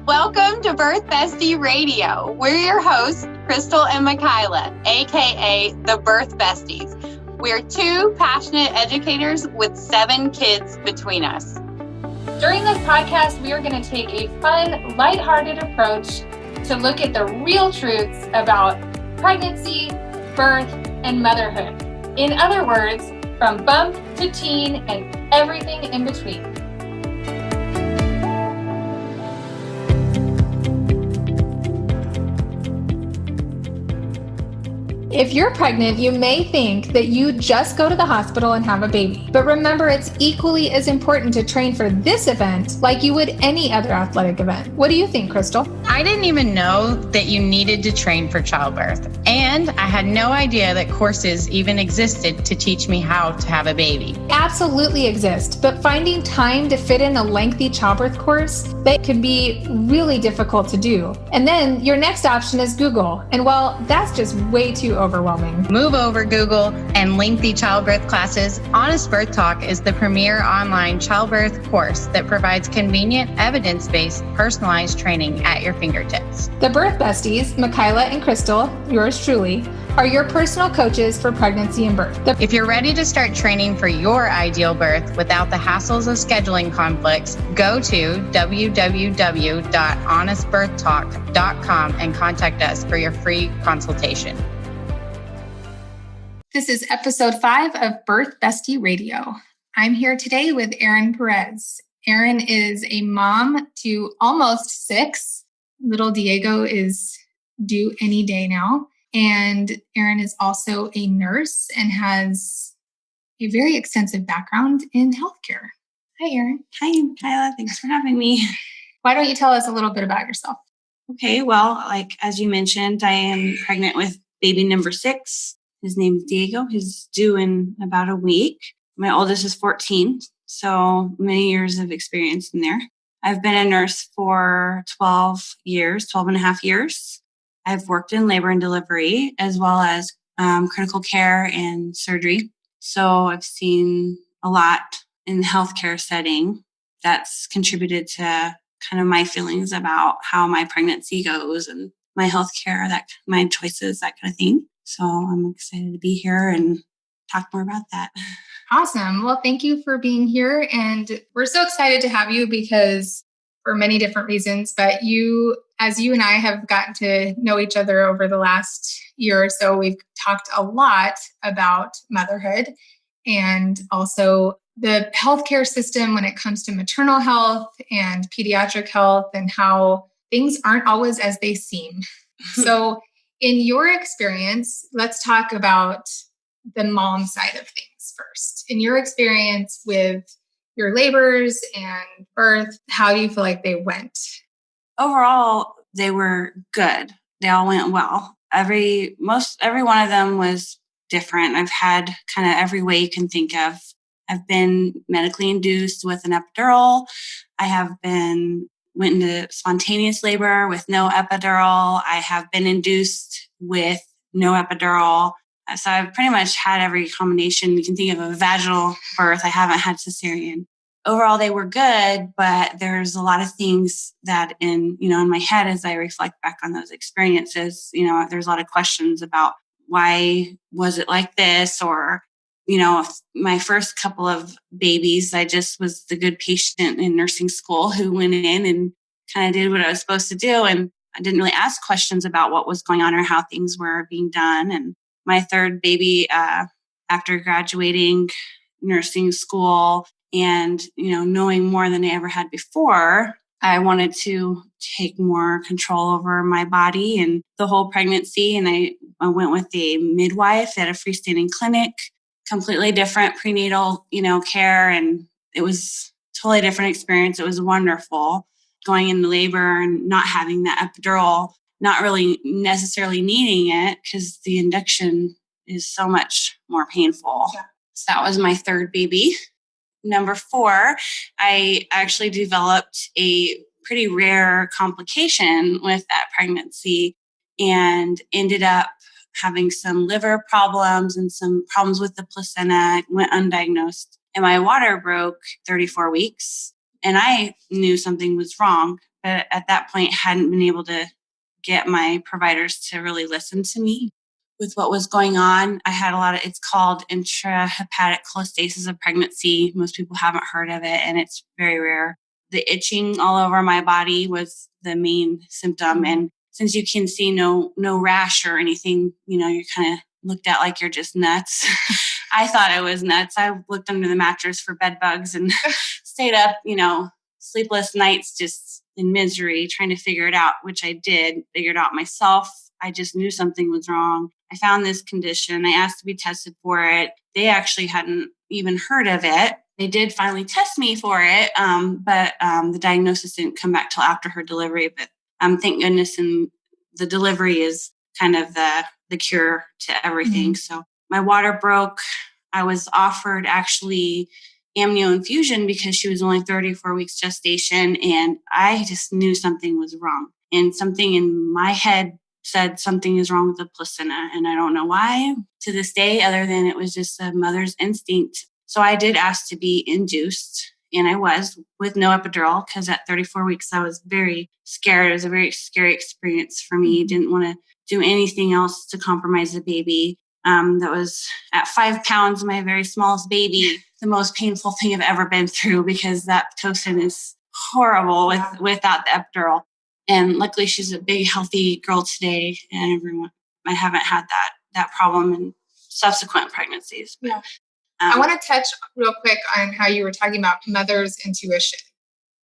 Welcome to Birth Bestie Radio. We're your hosts, Crystal and Michaela, aka the Birth Besties. We're two passionate educators with 7 kids between us. During this podcast, we are going to take a fun, lighthearted approach to look at the real truths about pregnancy, birth, and motherhood. In other words, from bump to teen and everything in between. If you're pregnant, you may think that you just go to the hospital and have a baby. But remember, it's equally as important to train for this event like you would any other athletic event. What do you think, Crystal? I didn't even know that you needed to train for childbirth. And I had no idea that courses even existed to teach me how to have a baby. Absolutely exist, but finding time to fit in a lengthy childbirth course, that can be really difficult to do. And then your next option is Google. And well, that's just way too overwhelming. Move over, Google, and lengthy childbirth classes. Honest Birth Talk is the premier online childbirth course that provides convenient, evidence-based, personalized training at your fingertips. The Birth Besties, Michaela and Crystal, yours truly, are your personal coaches for pregnancy and birth. If you're ready to start training for your ideal birth without the hassles of scheduling conflicts, go to www.honestbirthtalk.com and contact us for your free consultation. This is episode 5 of Birth Bestie Radio. I'm here today with Erin Perez. Erin is a mom to almost 6. Little Diego is due any day now. And Erin is also a nurse and has a very extensive background in healthcare. Hi, Erin. Hi, Kyla. Thanks for having me. Why don't you tell us a little bit about yourself? Okay, well, as you mentioned, I am pregnant with baby number 6. His name is Diego. He's due in about a week. My oldest is 14, so many years of experience in there. I've been a nurse for 12 and a half years. I've worked in labor and delivery as well as critical care and surgery. So I've seen a lot in the healthcare setting that's contributed to kind of my feelings about how my pregnancy goes and my healthcare, my choices, that kind of thing. So I'm excited to be here and talk more about that. Awesome. Well, thank you for being here. And we're so excited to have you because for many different reasons, but as you and I have gotten to know each other over the last year or so, we've talked a lot about motherhood and also the healthcare system when it comes to maternal health and pediatric health and how things aren't always as they seem. So in your experience, let's talk about the mom side of things first. In your experience with your labors and birth, how do you feel like they went? Overall, they were good. They all went well. Every one of them was different. I've had kind of every way you can think of. I've been medically induced with an epidural. I have went into spontaneous labor with no epidural. I have been induced with no epidural. So I've pretty much had every combination you can think of a vaginal birth. I haven't had cesarean. Overall, they were good, but there's a lot of things that in my head as I reflect back on those experiences, there's a lot of questions about why was it like this? Or, my first couple of babies, I just was the good patient in nursing school who went in and kind of did what I was supposed to do. And I didn't really ask questions about what was going on or how things were being done. And my third baby, after graduating nursing school and, knowing more than I ever had before, I wanted to take more control over my body and the whole pregnancy. And I went with a midwife at a freestanding clinic, completely different prenatal, care. And it was a totally different experience. It was wonderful going into labor and not having that epidural, not really necessarily needing it because the induction is so much more painful. Yeah. So that was my third baby. Number 4, I actually developed a pretty rare complication with that pregnancy and ended up having some liver problems and some problems with the placenta, went undiagnosed. And my water broke 34 weeks. And I knew something was wrong but at that point hadn't been able to get my providers to really listen to me with what was going on. I had it's called intrahepatic cholestasis of pregnancy. Most people haven't heard of it, and it's very rare. The itching all over my body was the main symptom. And since you can see no rash or anything, you're kind of looked at like you're just nuts. I thought I was nuts. I looked under the mattress for bed bugs and stayed up, sleepless nights just in misery trying to figure it out, which I did, figured out myself. I just knew something was wrong. I found this condition. I asked to be tested for it. They actually hadn't even heard of it. They did finally test me for it, but the diagnosis didn't come back till after her delivery. But thank goodness, and the delivery is kind of the cure to everything. So my water broke. I was offered actually amnio infusion because she was only 34 weeks gestation, and I just knew something was wrong. And something in my head said something is wrong with the placenta, and I don't know why to this day, other than it was just a mother's instinct. So I did ask to be induced, and I was, with no epidural, because at 34 weeks I was very scared. It was a very scary experience for me. Didn't want to do anything else to compromise the baby. That was at 5 pounds, my very smallest baby, the most painful thing I've ever been through, because that Pitocin is horrible without the epidural. And luckily she's a big, healthy girl today, and I haven't had that problem in subsequent pregnancies. Yeah. I want to touch real quick on how you were talking about mother's intuition.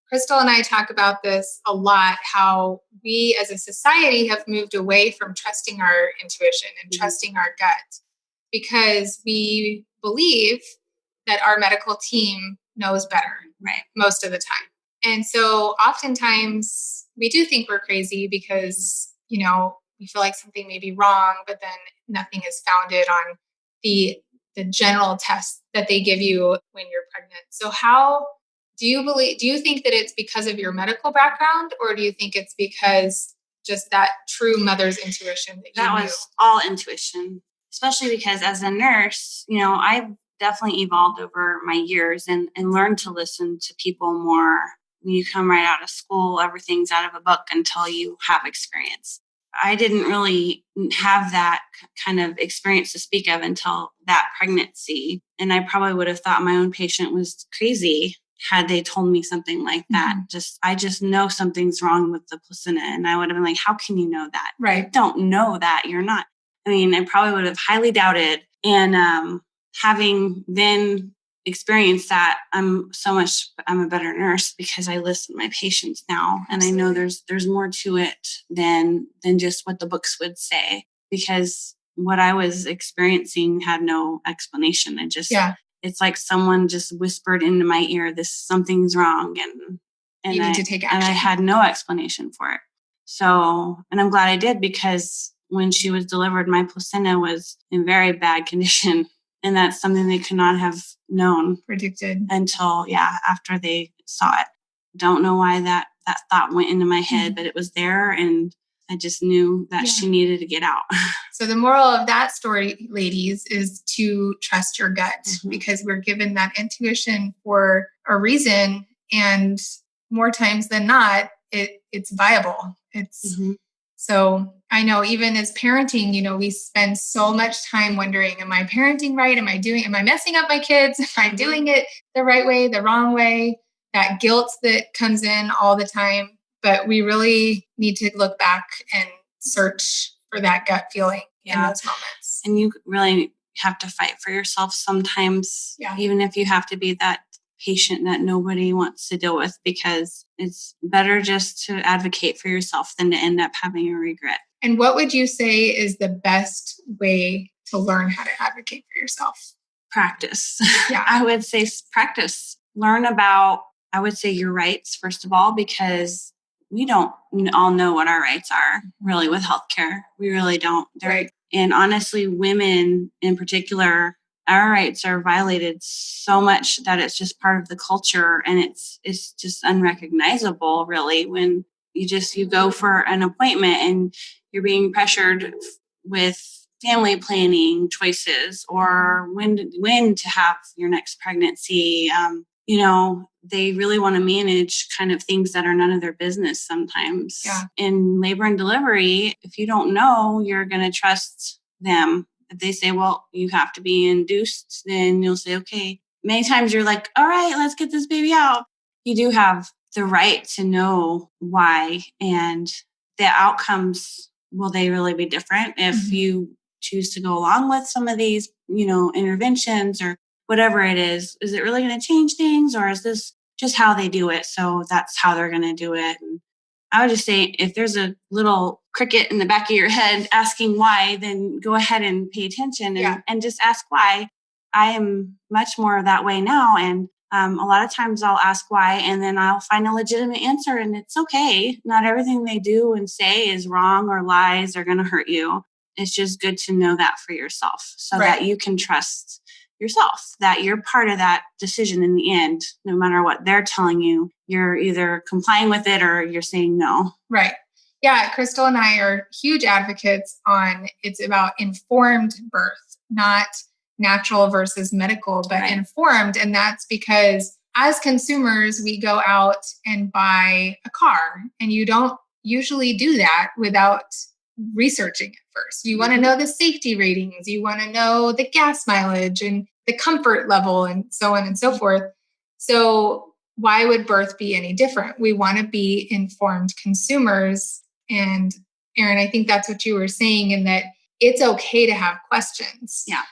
Crystal and I talk about this a lot, how we as a society have moved away from trusting our intuition and trusting our gut, because we believe that our medical team knows better, right, most of the time. And so oftentimes we do think we're crazy because, we feel like something may be wrong, but then nothing is founded on the general tests that they give you when you're pregnant. So how do you think that it's because of your medical background, or do you think it's because just that true mother's intuition that was all intuition, especially because as a nurse, I've definitely evolved over my years and learned to listen to people more. When you come right out of school, everything's out of a book until you have experience. I didn't really have that kind of experience to speak of until that pregnancy. And I probably would have thought my own patient was crazy had they told me something like that. I just know something's wrong with the placenta. And I would have been like, how can you know that? Right. You don't know that. You're not. I probably would have highly doubted. And having then experienced that, I'm a better nurse because I listen to my patients now. And I know there's more to it than just what the books would say, because what I was experiencing had no explanation. It's like someone just whispered into my ear, something's wrong. And you need to take action. And I had no explanation for it. So, and I'm glad I did, because when she was delivered, my placenta was in very bad condition. And that's something they could not have predicted until, after they saw it. Don't know why that thought went into my head, but it was there, and I just knew that she needed to get out. So the moral of that story, ladies, is to trust your gut, because we're given that intuition for a reason, and more times than not, it's viable. So I know even as parenting, we spend so much time wondering, am I parenting right? Am I messing up my kids? Am I doing it the right way, the wrong way? That guilt that comes in all the time. But we really need to look back and search for that gut feeling in those moments. And you really have to fight for yourself sometimes, even if you have to be that patient that nobody wants to deal with, because it's better just to advocate for yourself than to end up having a regret. And what would you say is the best way to learn how to advocate for yourself? Practice. Yeah. I would say practice. Learn about, I would say, your rights, first of all, because we don't all know what our rights are really with healthcare. We really don't. Right. And honestly, women in particular, our rights are violated so much that it's just part of the culture, and it's just unrecognizable, really, when you go for an appointment and you're being pressured with family planning choices, or when to have your next pregnancy. they really want to manage kind of things that are none of their business sometimes. Yeah. In labor and delivery, if you don't know, you're going to trust them. If they say, well, you have to be induced, then you'll say, okay. Many times you're like, all right, let's get this baby out. You do have the right to know why, and the outcomes, will they really be different if you choose to go along with some of these, interventions or whatever it is it really going to change things, or is this just how they do it? So that's how they're going to do it. And I would just say, if there's a little cricket in the back of your head asking why, then go ahead and pay attention and just ask why. I am much more that way now. And a lot of times I'll ask why, and then I'll find a legitimate answer, and it's okay. Not everything they do and say is wrong or lies or going to hurt you. It's just good to know that for yourself, so that you can trust yourself, that you're part of that decision in the end. No matter what they're telling you, you're either complying with it or you're saying no. Right. Yeah. Crystal and I are huge advocates on, it's about informed birth, not natural versus medical, but informed. And that's because as consumers, we go out and buy a car, and you don't usually do that without researching it first. You want to know the safety ratings, you want to know the gas mileage and the comfort level, and so on and so forth. So why would birth be any different? We want to be informed consumers. And Erin, I think that's what you were saying, in that it's okay to have questions. Yeah.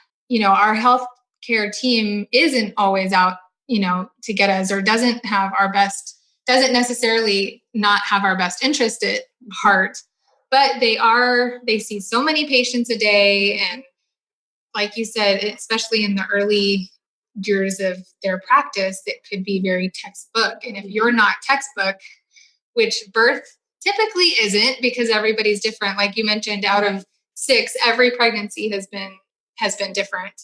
Our healthcare team isn't always out, to get us, or doesn't necessarily not have our best interest at heart. But they see so many patients a day. And like you said, especially in the early years of their practice, it could be very textbook. And if you're not textbook, which birth typically isn't, because everybody's different. Like you mentioned, out of 6, every pregnancy has been different.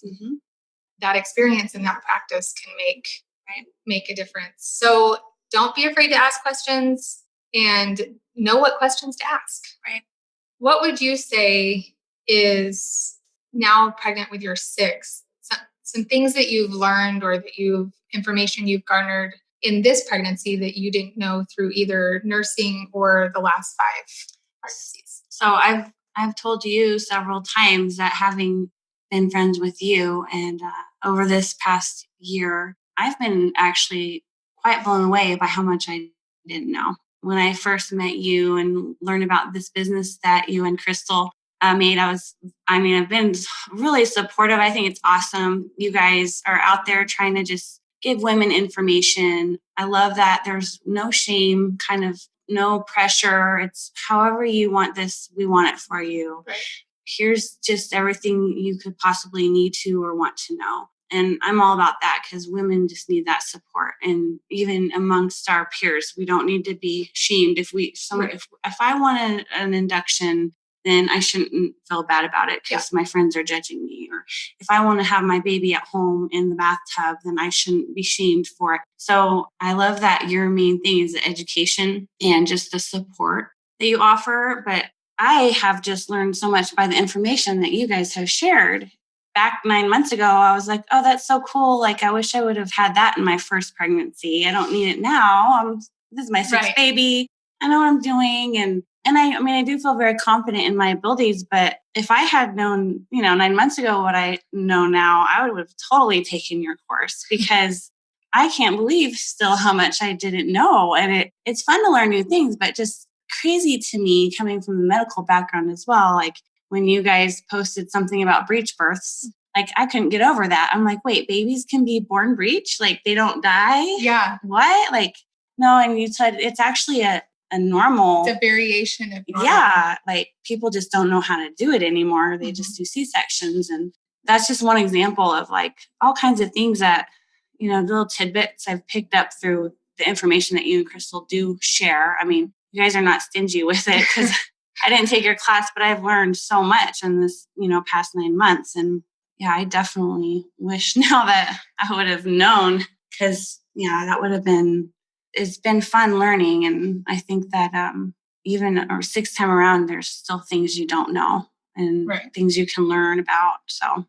That experience and that practice can make a difference. So don't be afraid to ask questions, and know what questions to ask. Right. What would you say is, now pregnant with your 6, some things that you've learned, or information you've garnered in this pregnancy that you didn't know through either nursing or the last 5 pregnancies? So I've told you several times that, having been friends with you, and over this past year, I've been actually quite blown away by how much I didn't know. When I first met you and learned about this business that you and Crystal made, I've been really supportive. I think it's awesome. You guys are out there trying to just give women information. I love that there's no shame, kind of no pressure. It's however you want this, we want it for you. Right. Here's just everything you could possibly need to or want to know. And I'm all about that, because women just need that support. And even amongst our peers, we don't need to be shamed. If I want an induction, then I shouldn't feel bad about it because my friends are judging me. Or if I want to have my baby at home in the bathtub, then I shouldn't be shamed for it. So I love that your main thing is the education and just the support that you offer. But I have just learned so much by the information that you guys have shared. Back 9 months ago, I was like, oh, that's so cool. Like, I wish I would have had that in my first pregnancy. I don't need it now. This is my 6th baby. I know what I'm doing. And I do feel very confident in my abilities. But if I had known, 9 months ago what I know now, I would have totally taken your course, because I can't believe still how much I didn't know. And it's fun to learn new things, but just crazy to me, coming from a medical background as well. Like, when you guys posted something about breech births, like, I couldn't get over that. I'm like, wait, babies can be born breech? Like, they don't die? Yeah. What? Like, no. And you said it's actually a normal. It's a variation of normal. Yeah. Like, people just don't know how to do it anymore. They just do C-sections. And that's just one example of, like, all kinds of things that, little tidbits I've picked up through the information that you and Crystal do share. I mean, you guys are not stingy with it, because I didn't take your class, but I've learned so much in this, past 9 months. And yeah, I definitely wish now that I would have known, because that would have it's been fun learning. And I think that even our 6th time around, there's still things you don't know and things you can learn about. So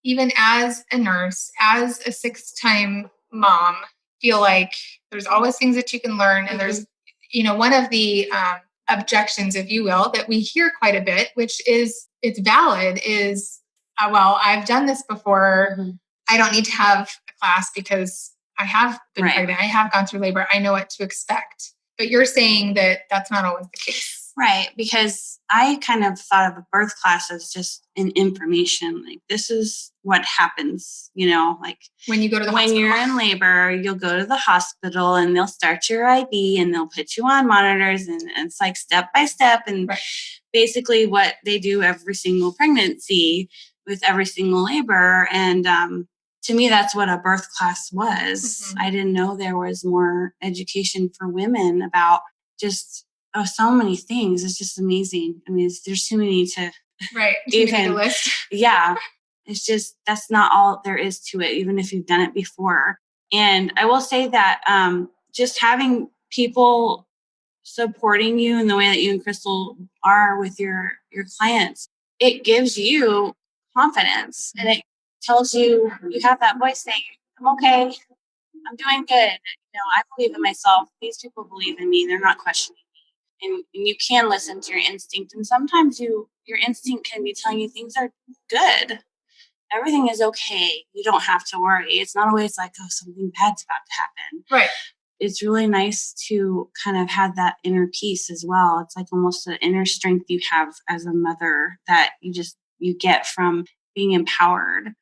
even as a nurse, as a 6th time mom, feel like there's always things that you can learn. And there's, one of the objections, if you will, that we hear quite a bit, which is it's valid, is, well, I've done this before. I don't need to have a class because I have been pregnant. I have gone through labor. I know what to expect. But you're saying that that's not always the case. Right. Because I kind of thought of a birth class as just an information. Like, this is what happens, like when you go to the hospital. When you're in labor, you'll go to the hospital and they'll start your IV and they'll put you on monitors, and it's like step by step. And basically what they do every single pregnancy with every single labor. And to me, that's what a birth class was. I didn't know there was more education for women about just so many things. It's just amazing. I mean, there's too many to even list. Yeah. It's just, that's not all there is to it, even if you've done it before. And I will say that just having people supporting you in the way that you and Crystal are with your clients, it gives you confidence, and it tells you have that voice saying, I'm okay, I'm doing good. I believe in myself. These people believe in me. They're not questioning me. And you can listen to your instinct. And sometimes your instinct can be telling you things are good. Everything is okay. You don't have to worry. It's not always like, oh, something bad's about to happen. Right. It's really nice to kind of have that inner peace as well. It's like almost an inner strength you have as a mother that you get from being empowered.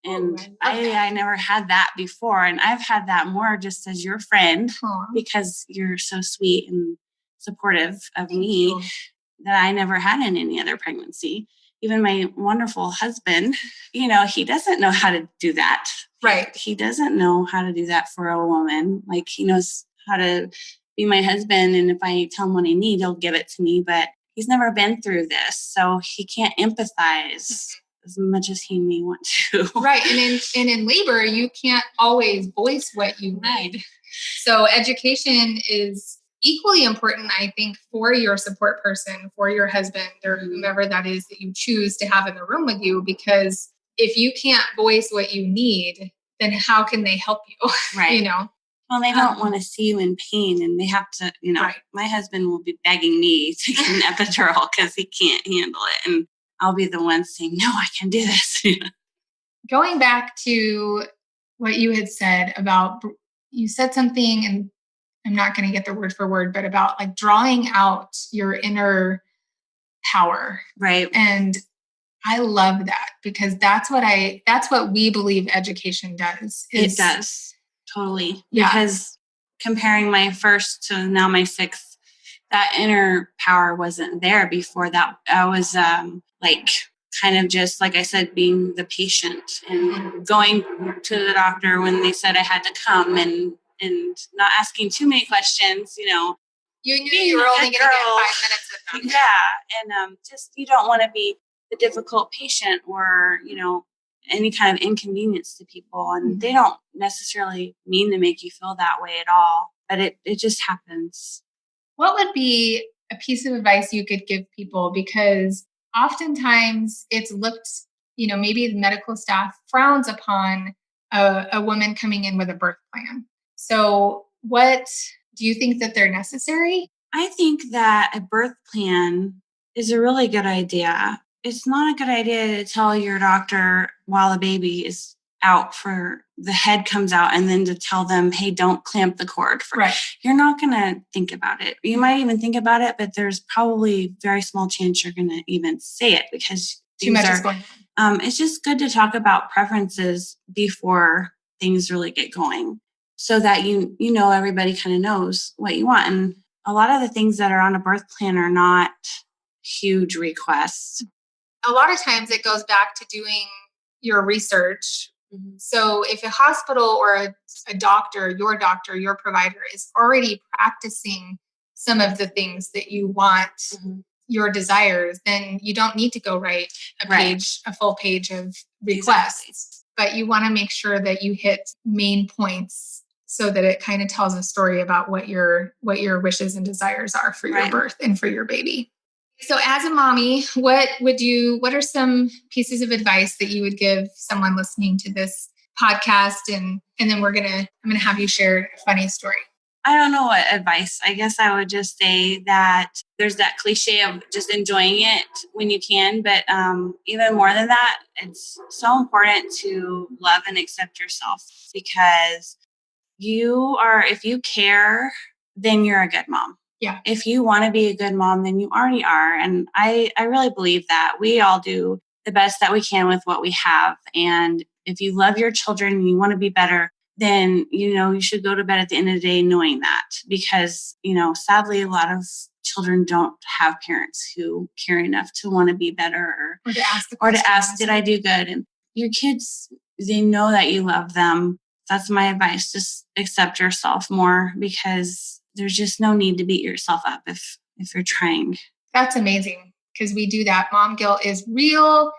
And I never had that before. And I've had that more just as your friend. Aww. Because you're so sweet and supportive of me that I never had in any other pregnancy. Even my wonderful husband, he doesn't know how to do that. Right. He doesn't know how to do that for a woman. Like, he knows how to be my husband. And if I tell him what I need, he'll give it to me. But he's never been through this. So he can't empathize as much as he may want to. Right. And in labor, you can't always voice what you need. So education is equally important, I think, for your support person, for your husband, or whomever that is that you choose to have in the room with you. Because if you can't voice what you need, then how can they help you? Right. Well, they don't want to see you in pain, and they have to, my husband will be begging me to get an epidural because he can't handle it. And I'll be the one saying, no, I can do this. Going back to what you had said about, you said something, and I'm not going to get the word for word, but about like drawing out your inner power. Right. And I love that, because that's what we believe education does. It does. Totally. Yeah. Because comparing my first to now my sixth, that inner power wasn't there before that. I was kind of just, like I said, being the patient and going to the doctor when they said I had to come, and not asking too many questions, You knew you were only going to get 5 minutes with them. Yeah. And just, you don't want to be the difficult patient or, any kind of inconvenience to people. And they don't necessarily mean to make you feel that way at all, but it just happens. What would be a piece of advice you could give people? Because oftentimes it's looked, maybe the medical staff frowns upon a woman coming in with a birth plan. So what do you think that they're necessary? I think that a birth plan is a really good idea. It's not a good idea to tell your doctor while the baby is out for the head comes out and then to tell them, hey, don't clamp the cord. Right. You're not going to think about it. You might even think about it, but there's probably very small chance you're going to even say it because too much is going on. It's just good to talk about preferences before things really get going, so that everybody kind of knows what you want. And a lot of the things that are on a birth plan are not huge requests. A lot of times it goes back to doing your research. Mm-hmm. So if a hospital or a doctor, your provider is already practicing some of the things that you want, your desires, then you don't need to go write a full page of requests. Exactly. But you want to make sure that you hit main points so that it kind of tells a story about what your wishes and desires are for your birth and for your baby. So as a mommy, what are some pieces of advice that you would give someone listening to this podcast, and then I'm gonna have you share a funny story. I don't know what advice. I guess I would just say that there's that cliche of just enjoying it when you can. But even more than that, it's so important to love and accept yourself, because if you care, then you're a good mom. Yeah. If you want to be a good mom, then you already are. And I really believe that we all do the best that we can with what we have. And if you love your children and you want to be better, then, you should go to bed at the end of the day knowing that, because, sadly, a lot of children don't have parents who care enough to want to be better or to ask, did I do good? And your kids, they know that you love them. That's my advice. Just accept yourself more, because there's just no need to beat yourself up if you're trying. That's amazing, because we do that. Mom guilt is real,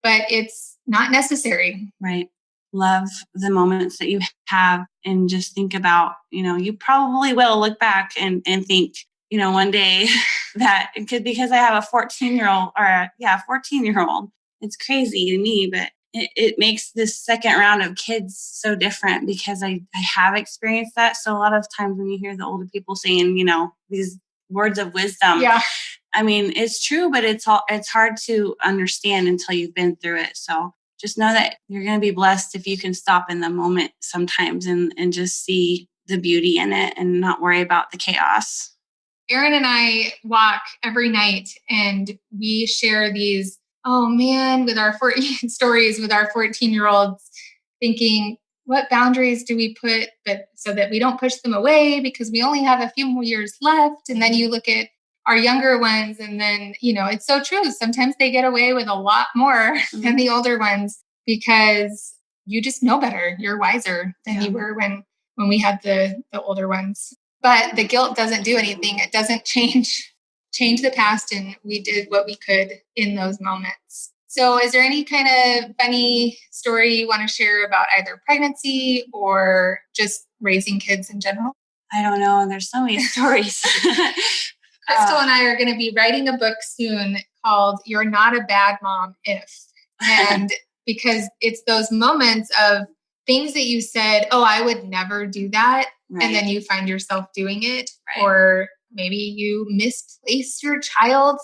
but it's not necessary. Right. Love the moments that you have, and just think about, you probably will look back and think, one day that it could, because I have a 14-year-old or a 14-year-old. It's crazy to me, but it makes this second round of kids so different, because I have experienced that. So a lot of times when you hear the older people saying, these words of wisdom, I mean, it's true, but it's hard to understand until you've been through it. So just know that you're going to be blessed if you can stop in the moment sometimes and just see the beauty in it and not worry about the chaos. Erin and I walk every night, and we share these, with our stories with our 14-year-olds, thinking, what boundaries do we put, but so that we don't push them away, because we only have a few more years left. And then you look at our younger ones, and then, it's so true. Sometimes they get away with a lot more than the older ones, because you just know better. You're wiser than you were when we had the older ones. But the guilt doesn't do anything. It doesn't change the past, and we did what we could in those moments. So is there any kind of funny story you want to share about either pregnancy or just raising kids in general? I don't know. There's so many stories. Crystal and I are going to be writing a book soon called You're Not a Bad Mom If. And because it's those moments of things that you said, I would never do that. Right. And then you find yourself doing it. Right. Or maybe you misplaced your child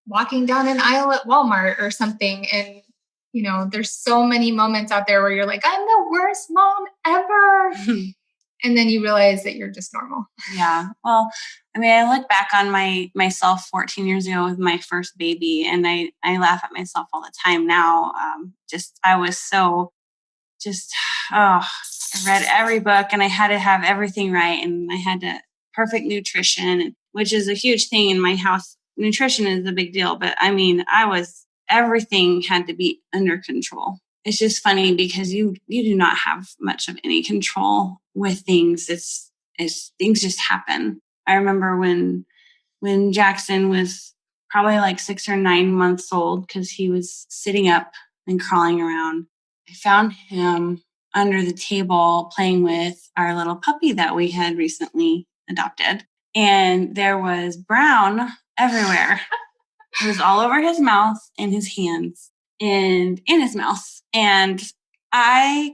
walking down an aisle at Walmart or something. And, there's so many moments out there where you're like, I'm the worst mom ever. And then you realize that you're just normal. Yeah. Well, I mean, I look back on myself 14 years ago with my first baby, and I laugh at myself all the time now. I was so I read every book, and I had to have everything right. And I had perfect nutrition, which is a huge thing in my house. Nutrition is a big deal, but I mean, everything had to be under control. It's just funny because you do not have much of any control with things. It's things just happen. I remember when Jackson was probably like 6 or 9 months old, because he was sitting up and crawling around. I found him under the table playing with our little puppy that we had recently adopted. And there was brown everywhere. It was all over his mouth and his hands and in his mouth. And I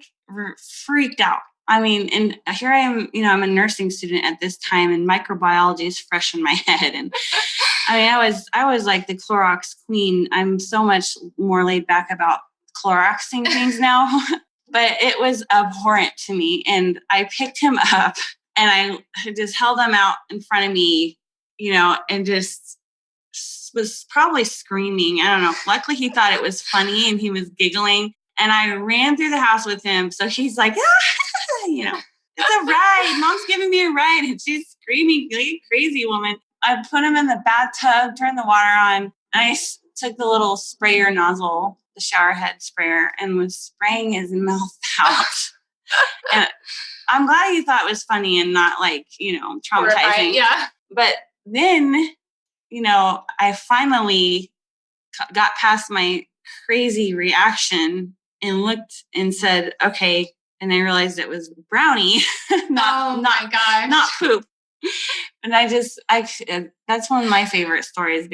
freaked out. I mean, and here I am, I'm a nursing student at this time, and microbiology is fresh in my head. And I mean, I was like the Clorox queen. I'm so much more laid back about Cloroxing things now, but it was abhorrent to me. And I picked him up, and I just held him out in front of me, and just was probably screaming. I don't know. Luckily, he thought it was funny and he was giggling. And I ran through the house with him. So he's like, it's a ride. Mom's giving me a ride. And she's screaming like a crazy woman. I put him in the bathtub, turned the water on. And I took the little sprayer nozzle, the shower head sprayer, and was spraying his mouth out. And I'm glad you thought it was funny and not like, traumatizing. Yeah. But then, I finally got past my crazy reaction and looked and said, okay. And I realized it was brownie, not poop. And that's one of my favorite stories,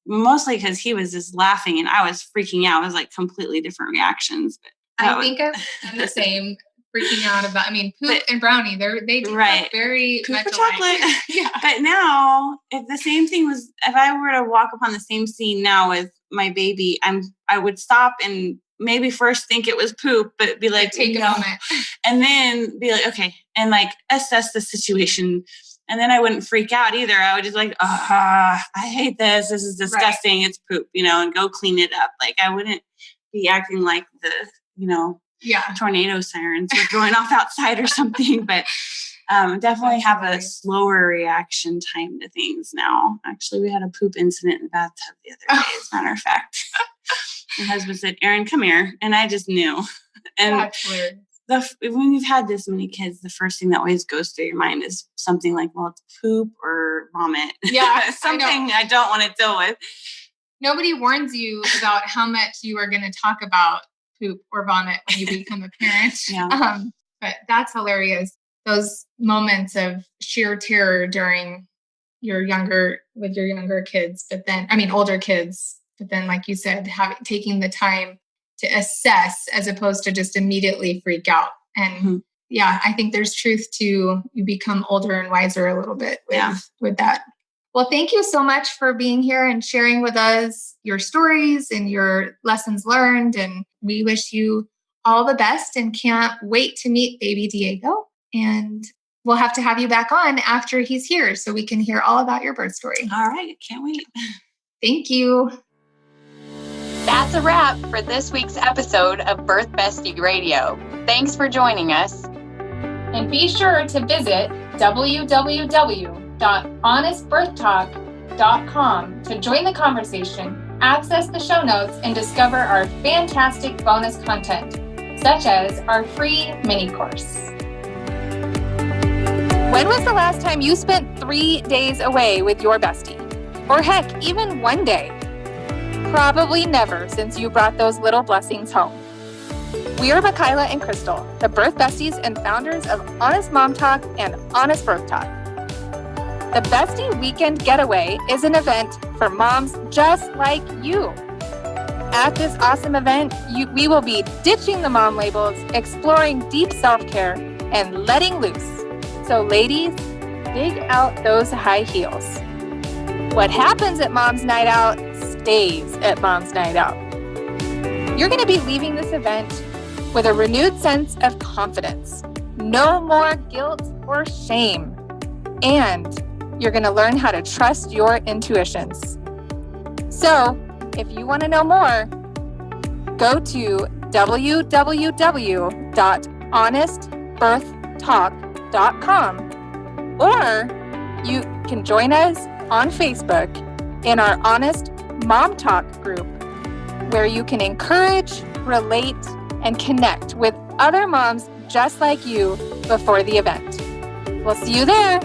mostly because he was just laughing and I was freaking out. It was like completely different reactions. But I think I'm the same. Freaking out about, Poop and Brownie, they do very Poop much or chocolate. Yeah. But now, if the same thing was, if I were to walk upon the same scene now with my baby, I would stop and maybe first think it was poop, but be like, take a moment. And then be like, okay, and like assess the situation. And then I wouldn't freak out either. I would just like, I hate this. This is disgusting. Right. It's poop, and go clean it up. Like I wouldn't be acting like the, tornado sirens were going off outside or something, but definitely have a slower reaction time to things now. Actually, we had a poop incident in the bathtub the other day, as a matter of fact. My husband said, Erin, come here. And I just knew. And when you've had this many kids, the first thing that always goes through your mind is something like, well, it's poop or vomit. Yeah. Something I don't want to deal with. Nobody warns you about how much you are going to talk about poop or vomit when you become a parent. Yeah. But that's hilarious. Those moments of sheer terror during your younger kids, but then, older kids, but then, like you said, taking the time to assess as opposed to just immediately freak out. And I think there's truth to you become older and wiser a little bit with that. Well, thank you so much for being here and sharing with us your stories and your lessons learned. And we wish you all the best and can't wait to meet baby Diego. And we'll have to have you back on after he's here so we can hear all about your birth story. All right. Can't wait. Thank you. That's a wrap for this week's episode of Birth Bestie Radio. Thanks for joining us. And be sure to visit www.honestbirthtalk.com to join the conversation, access the show notes, and discover our fantastic bonus content, such as our free mini course. When was the last time you spent 3 days away with your bestie? Or heck, even 1 day? Probably never since you brought those little blessings home. We are Michaela and Crystal, the birth besties and founders of Honest Mom Talk and Honest Birth Talk. The Bestie Weekend Getaway is an event for moms just like you. At this awesome event, we will be ditching the mom labels, exploring deep self-care, and letting loose. So ladies, dig out those high heels. What happens at Mom's Night Out stays at Mom's Night Out. You're going to be leaving this event with a renewed sense of confidence. No more guilt or shame. And you're going to learn how to trust your intuitions. So, if you want to know more, go to www.honestbirthtalk.com, or you can join us on Facebook in our Honest Mom Talk group, where you can encourage, relate, and connect with other moms just like you before the event. We'll see you there.